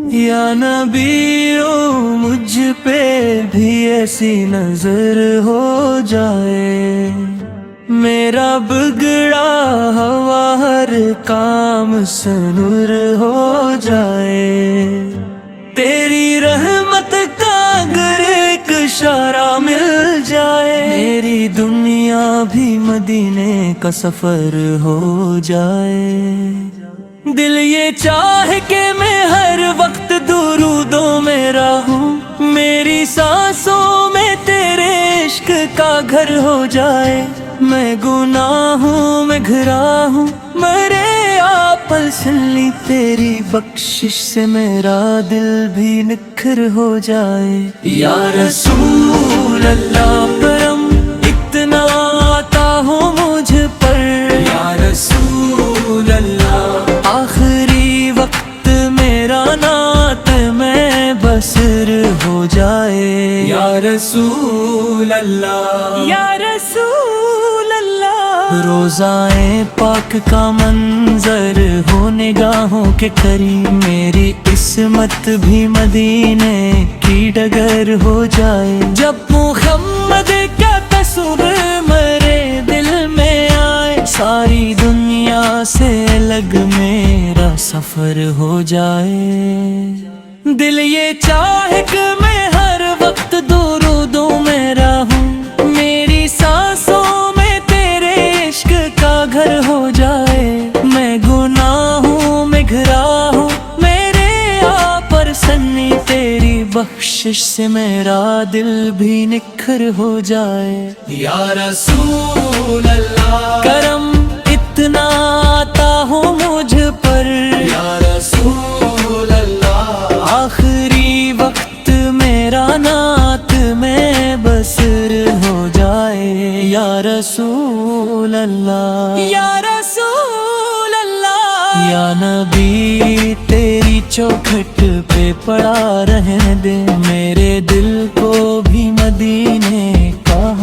یا نبی مجھ پہ بھی ایسی نظر ہو جائے، میرا بگڑا ہوا ہر کام سنور ہو جائے، تیری رحمت کا اگر ایک اشارہ مل جائے، میری دنیا بھی مدینے کا سفر ہو جائے۔ دل یہ چاہے کہ میں ہر وقت درودوں میں رہوں، میری سانسوں میں تیرے عشق کا گھر ہو جائے، میں گناہوں میں گھرا ہوں، مرے آپ پلسنی تیری بخشش سے میرا دل بھی نکھر ہو جائے۔ یا رسول اللہ کرم اتنا آتا ہو مجھ پر، یا رسول اللہ آخری وقت میرا نعت میں بسر ہو جائے، یا رسول اللہ یا رسول اللہ۔ روزائے پاک کا منظر ہو نگاہوں کے قریب، میری قسمت بھی مدینے کی ڈگر ہو جائے، جب محمد کا تصور میرے دل میں آئے، ساری دنیا سے الگ میرا سفر ہو جائے۔ دل یہ چاہے کہ میں ہر وقت درودوں میں رہوں، میری سانسوں میں تیرے عشق کا گھر ہو جائے، میں گناہوں میں گھرا ہوں، میرے آپ پر سنی تیری بخشش سے میرا دل بھی نکھر ہو جائے۔ یا رسول اللہ کرم اتنا آتا ہو مجھ پر، یا رسول اللہ آخری وقت میرا نعت میں بسر ہو جائے، یا رسول اللہ یا رسول اللہ۔ یا نبی تیری چوکھٹ پہ پڑا رہنے دے، میرے دل کو بھی مدینے کا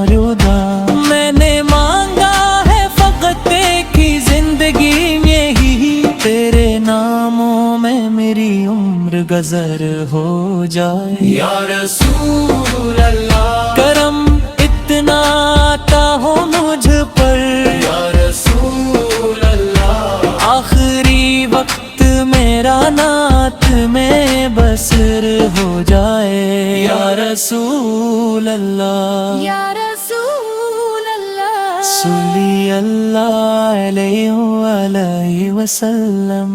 ردا، میں نے مانگا ہے فقط کی زندگی میں ہی، تیرے ناموں میں میری عمر گزر ہو جائے، یا رسول اللہ کرم اتنا آتا ہو مجھ پر، یا رسول اللہ آخری وقت میرا نعت میں بسر ہو جائے، یا رسول اللہ یا رسول اللہ۔ صلی اللہ علیہ وآلہ وسلم۔